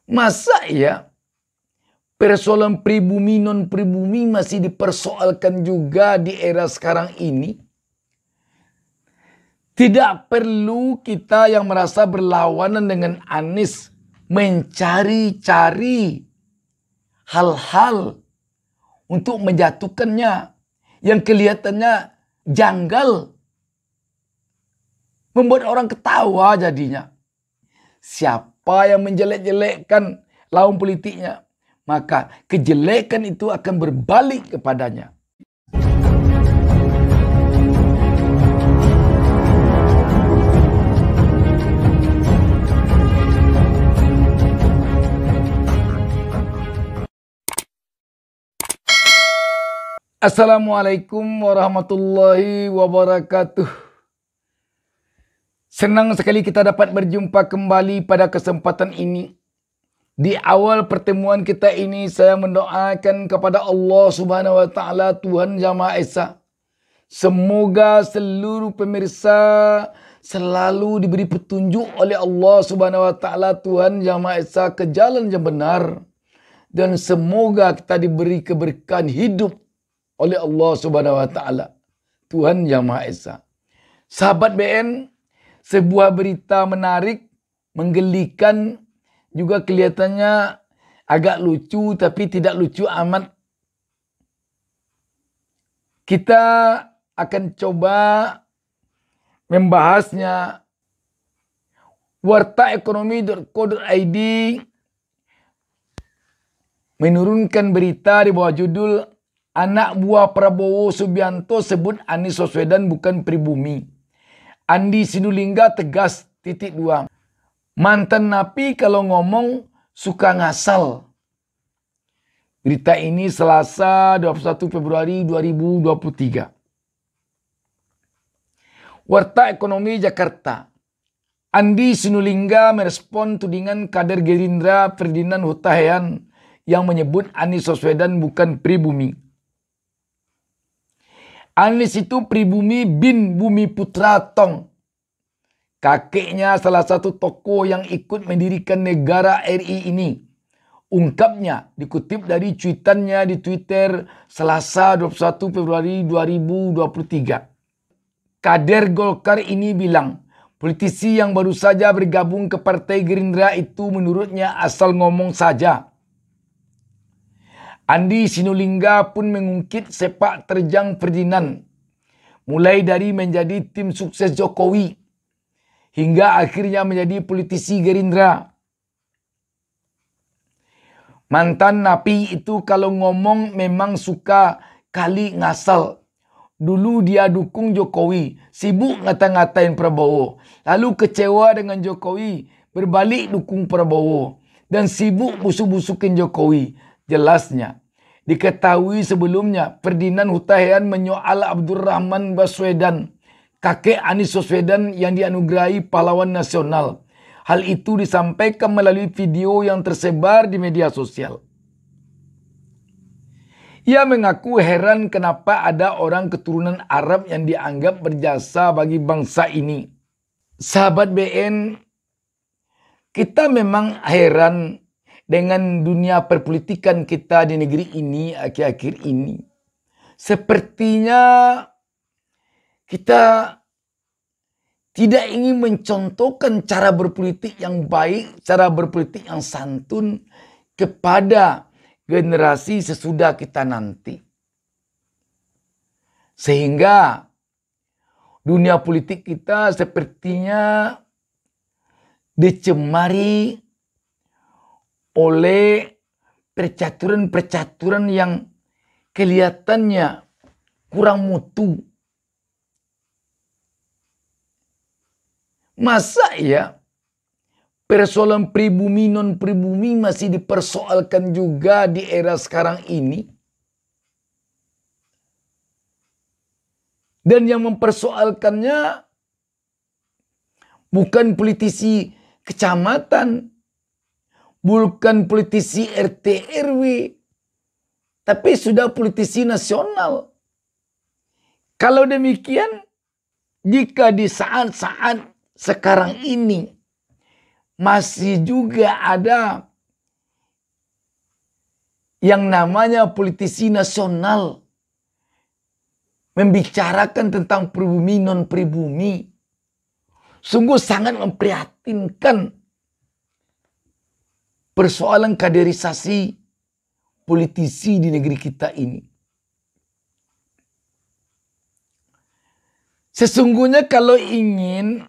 Masa ya persoalan pribumi non-pribumi masih dipersoalkan juga di era sekarang ini? Tidak perlu kita yang merasa berlawanan dengan Anies mencari-cari hal-hal untuk menjatuhkannya yang kelihatannya janggal, membuat orang ketawa jadinya. Siapa yang menjelek-jelekkan lawan politiknya, maka kejelekan itu akan berbalik kepadanya. Assalamualaikum warahmatullahi wabarakatuh. Senang sekali kita dapat berjumpa kembali pada kesempatan ini. Di awal pertemuan kita ini saya mendoakan kepada Allah Subhanahu wa taala, Tuhan Yang Maha Esa. Semoga seluruh pemirsa selalu diberi petunjuk oleh Allah Subhanahu wa taala, Tuhan Yang Maha Esa, ke jalan yang benar. Dan semoga kita diberi keberkahan hidup oleh Allah Subhanahu wa taala, Tuhan Yang Maha Esa. Sahabat BN, sebuah berita menarik, menggelikan, juga kelihatannya agak lucu tapi tidak lucu amat. Kita akan coba membahasnya. Wartaekonomi.co.id menurunkan berita di bawah judul Anak buah Prabowo Subianto sebut Anies Baswedan bukan pribumi. Andi Sinulinga tegas, !2. Mantan napi kalau ngomong suka ngasal. Berita ini Selasa 21 Februari 2023. Warta Ekonomi Jakarta. Andi Sinulinga merespon tudingan kader Gerindra Ferdinand Hutahian yang menyebut Anies Baswedan bukan pribumi. Anies itu pribumi bin Bumi Putra Tong. Kakeknya salah satu tokoh yang ikut mendirikan negara RI ini. Ungkapnya dikutip dari cuitannya di Twitter Selasa 21 Februari 2023. Kader Golkar ini bilang, politisi yang baru saja bergabung ke Partai Gerindra itu menurutnya asal ngomong saja. Andi Sinulinga pun mengungkit sepak terjang Ferdinand. Mulai dari menjadi tim sukses Jokowi hingga akhirnya menjadi politisi Gerindra. Mantan napi itu kalau ngomong memang suka kali ngasal. Dulu dia dukung Jokowi, sibuk ngata-ngatain Prabowo. Lalu kecewa dengan Jokowi, berbalik dukung Prabowo. Dan sibuk busuk-busukin Jokowi. Jelasnya, diketahui sebelumnya Ferdinand Hutahian menyoal Abdurrahman Baswedan, kakek Anies Baswedan yang dianugerahi pahlawan nasional. Hal itu disampaikan melalui video yang tersebar di media sosial. Ia mengaku heran kenapa ada orang keturunan Arab yang dianggap berjasa bagi bangsa ini. Sahabat BN, kita memang heran dengan dunia perpolitikan kita di negeri ini akhir-akhir ini. Sepertinya kita tidak ingin mencontohkan cara berpolitik yang baik, cara berpolitik yang santun kepada generasi sesudah kita nanti. Sehingga dunia politik kita sepertinya dicemari oleh percaturan-percaturan yang kelihatannya kurang mutu. Masa ya persoalan pribumi non-pribumi masih dipersoalkan juga di era sekarang ini? Dan yang mempersoalkannya bukan politisi kecamatan, bukan politisi RT RW, tapi sudah politisi nasional. Kalau demikian, jika di saat-saat sekarang ini masih juga ada yang namanya politisi nasional membicarakan tentang pribumi non-pribumi, sungguh sangat memprihatinkan persoalan kaderisasi politisi di negeri kita ini. Sesungguhnya kalau ingin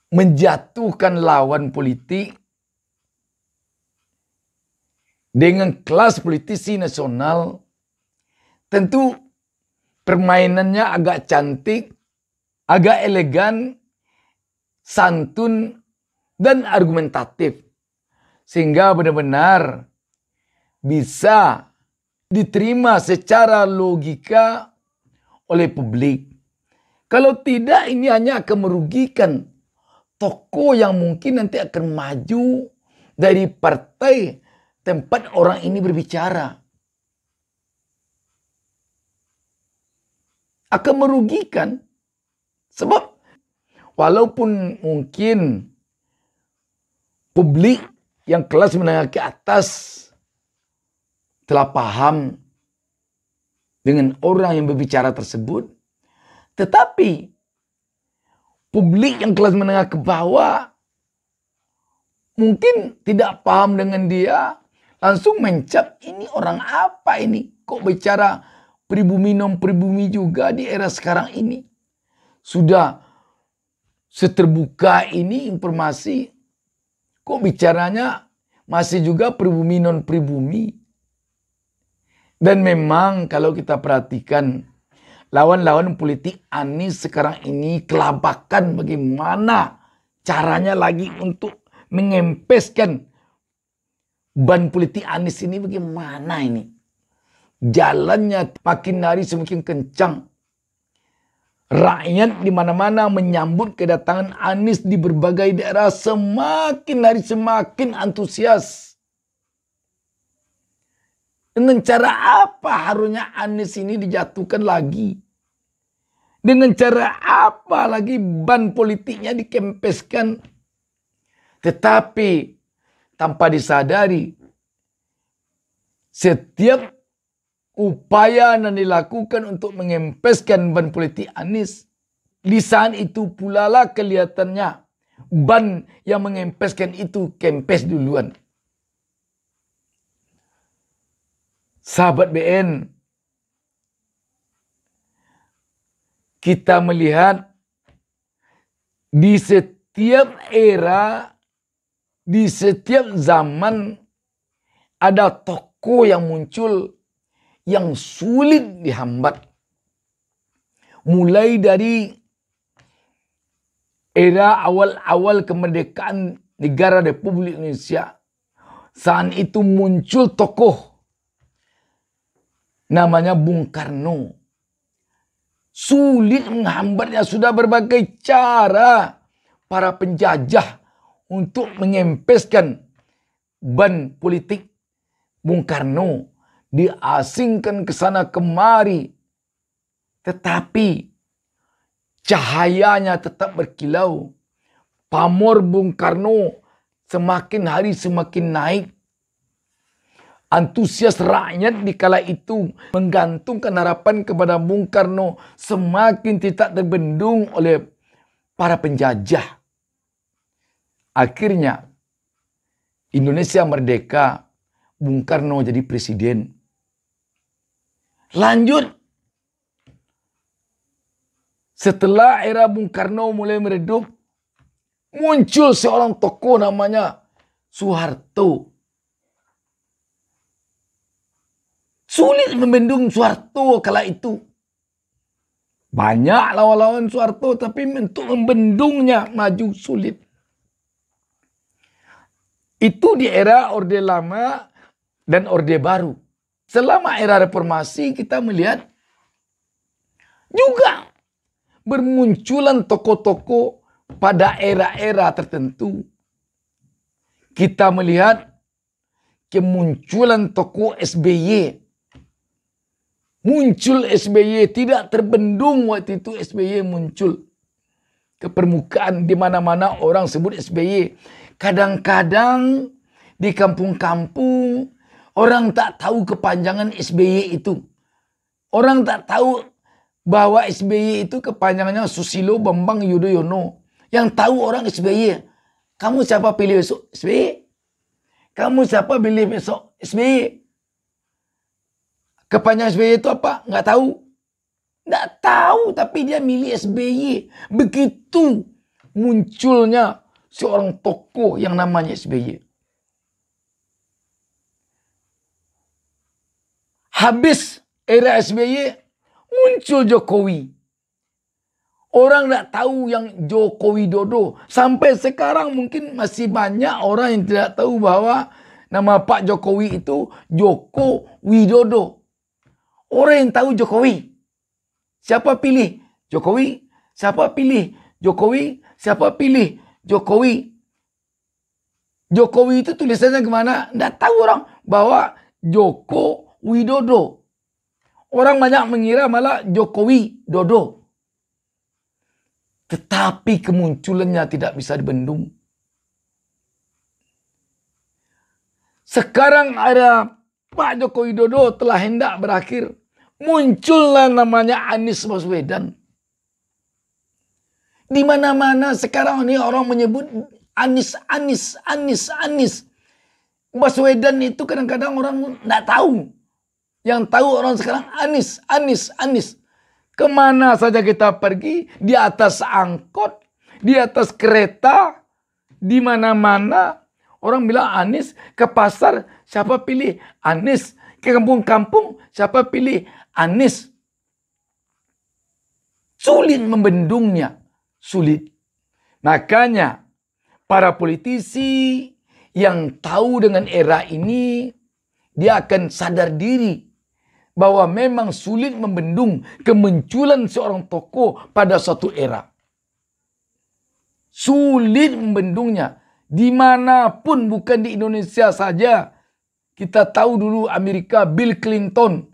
menjatuhkan lawan politik dengan kelas politisi nasional, tentu permainannya agak cantik, agak elegan, santun, dan argumentatif. Sehingga benar-benar bisa diterima secara logika oleh publik. Kalau tidak, ini hanya akan merugikan tokoh yang mungkin nanti akan maju dari partai tempat orang ini berbicara. Akan merugikan. Sebab walaupun mungkin publik yang kelas menengah ke atas telah paham dengan orang yang berbicara tersebut, tetapi publik yang kelas menengah ke bawah mungkin tidak paham dengan dia, langsung mencap, ini orang apa ini? Kok bicara pribumi non-pribumi juga di era sekarang ini? Sudah seterbuka ini informasi, kok bicaranya masih juga pribumi non-pribumi? Dan memang kalau kita perhatikan, lawan-lawan politik Anies sekarang ini kelabakan bagaimana caranya lagi untuk mengempeskan ban politik Anies ini, bagaimana ini. Jalannya makin hari semakin kencang. Rakyat di mana-mana menyambut kedatangan Anies di berbagai daerah semakin hari semakin antusias. Dengan cara apa harusnya Anies ini dijatuhkan lagi? Dengan cara apa lagi ban politiknya dikempeskan? Tetapi tanpa disadari, setiap upaya yang dilakukan untuk mengempeskan ban politik Anies, di saat itu pula lah kelihatannya ban yang mengempeskan itu kempes duluan. Sahabat BN, kita melihat di setiap era, di setiap zaman ada tokoh yang muncul yang sulit dihambat. Mulai dari era awal-awal kemerdekaan negara Republik Indonesia, saat itu muncul tokoh namanya Bung Karno. Sulit menghambatnya, sudah berbagai cara para penjajah untuk mengempeskan ban politik Bung Karno. Diasingkan ke sana kemari. Tetapi cahayanya tetap berkilau. Pamor Bung Karno semakin hari semakin naik. Antusias rakyat di kala itu menggantungkan harapan kepada Bung Karno semakin tidak terbendung oleh para penjajah. Akhirnya Indonesia merdeka, Bung Karno jadi presiden. Lanjut, setelah era Bung Karno mulai meredup, muncul seorang tokoh namanya Soeharto. Sulit membendung Soeharto kala itu. Banyak lawan-lawan Soeharto, tapi untuk membendungnya maju sulit. Itu di era Orde Lama dan Orde Baru. Selama era reformasi kita melihat juga bermunculan tokoh-tokoh pada era-era tertentu. Kita melihat kemunculan tokoh SBY. Muncul SBY, tidak terbendung waktu itu SBY muncul ke permukaan, di mana-mana orang sebut SBY. Kadang-kadang di kampung-kampung orang tak tahu kepanjangan SBY itu. Orang tak tahu bahwa SBY itu kepanjangannya Susilo Bambang Yudhoyono. Yang tahu orang SBY. Kamu siapa pilih besok? SBY. Kamu siapa pilih besok? SBY. Kepanjangan SBY itu apa? Nggak tahu. Nggak tahu, tapi dia milih SBY. Begitu munculnya seorang tokoh yang namanya SBY. Habis era SBY, muncul Jokowi. Orang nggak tahu yang Joko Widodo. Sampai sekarang mungkin masih banyak orang yang tidak tahu bahwa nama Pak Jokowi itu Joko Widodo. Orang yang tahu Jokowi. Siapa pilih? Jokowi. Siapa pilih? Jokowi. Siapa pilih? Jokowi. Jokowi itu tulisannya kemana? Nggak tahu orang bahwa Joko Widodo. Orang banyak mengira malah Jokowi Dodo. Tetapi kemunculannya tidak bisa dibendung. Sekarang ada Pak Joko Widodo telah hendak berakhir. Muncullah namanya Anies Baswedan. Di mana-mana sekarang ini orang menyebut Anies. Baswedan itu kadang-kadang orang tidak tahu. Yang tahu orang sekarang Anies. Kemana saja kita pergi, di atas angkot, di atas kereta, di mana-mana orang bilang Anies. Ke pasar, siapa pilih? Anies. Ke kampung-kampung, siapa pilih? Anies. Sulit membendungnya. Sulit. Makanya para politisi yang tahu dengan era ini, dia akan sadar diri bahwa memang sulit membendung kemunculan seorang tokoh pada suatu era. Sulit membendungnya. Dimanapun, bukan di Indonesia saja. Kita tahu dulu Amerika, Bill Clinton.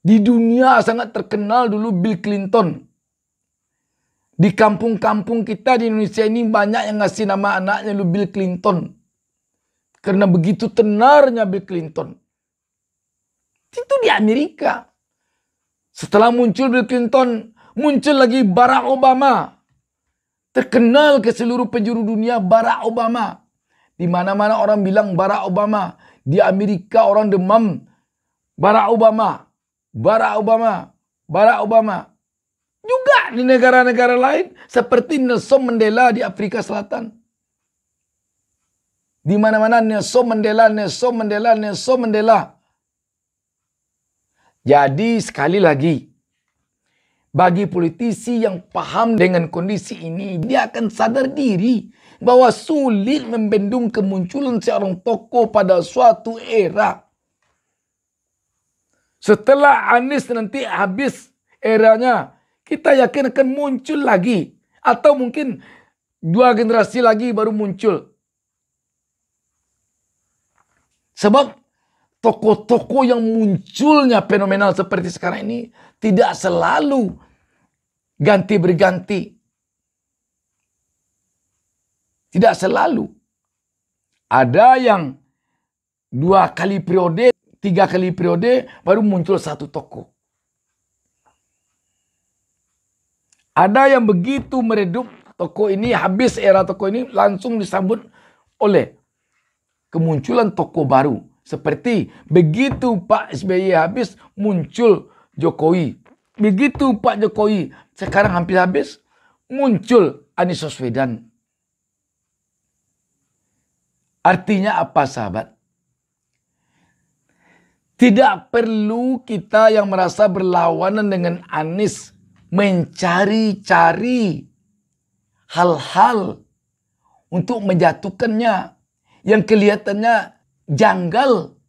Di dunia sangat terkenal dulu Bill Clinton. Di kampung-kampung kita di Indonesia ini banyak yang ngasih nama anaknya dulu Bill Clinton. Karena begitu tenarnya Bill Clinton. Itu di Amerika. Setelah muncul Bill Clinton, muncul lagi Barack Obama. Terkenal ke seluruh penjuru dunia Barack Obama. Di mana-mana orang bilang Barack Obama. Di Amerika orang demam Barack Obama. Barack Obama. Barack Obama. Juga di negara-negara lain seperti Nelson Mandela di Afrika Selatan. Di mana-mana Nelson Mandela. Jadi sekali lagi, bagi politisi yang paham dengan kondisi ini, dia akan sadar diri bahwa sulit membendung kemunculan seorang tokoh pada suatu era. Setelah Anies nanti habis eranya, kita yakin akan muncul lagi. Atau mungkin 2 generasi lagi baru muncul. Sebab tokoh-tokoh yang munculnya fenomenal seperti sekarang ini tidak selalu ganti berganti. Tidak selalu. Ada yang 2 kali periode, 3 kali periode baru muncul satu tokoh. Ada yang begitu meredup tokoh ini, habis era tokoh ini langsung disambut oleh kemunculan tokoh baru. Seperti begitu Pak SBY habis, muncul Jokowi. Begitu Pak Jokowi sekarang hampir habis, muncul Anies Baswedan. Artinya apa, sahabat? Tidak perlu kita yang merasa berlawanan dengan Anies mencari-cari hal-hal untuk menjatuhkannya yang kelihatannya janggal,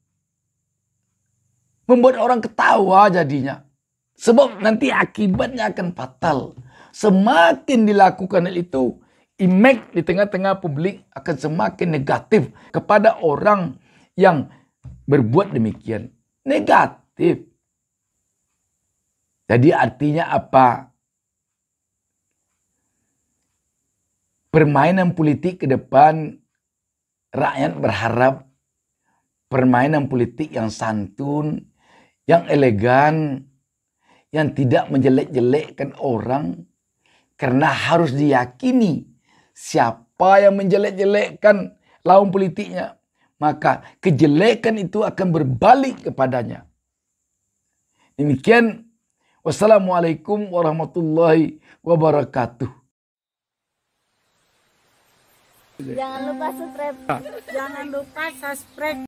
membuat orang ketawa jadinya. Sebab nanti akibatnya akan fatal. Semakin dilakukan hal itu, image di tengah-tengah publik akan semakin negatif kepada orang yang berbuat demikian. Negatif. Jadi artinya apa? Permainan politik ke depan rakyat berharap permainan politik yang santun, yang elegan, yang tidak menjelek-jelekkan orang. Karena harus diyakini siapa yang menjelek-jelekkan lawan politiknya, maka kejelekan itu akan berbalik kepadanya. Demikian. Wassalamualaikum warahmatullahi wabarakatuh. Jangan lupa subscribe. Jangan lupa subscribe.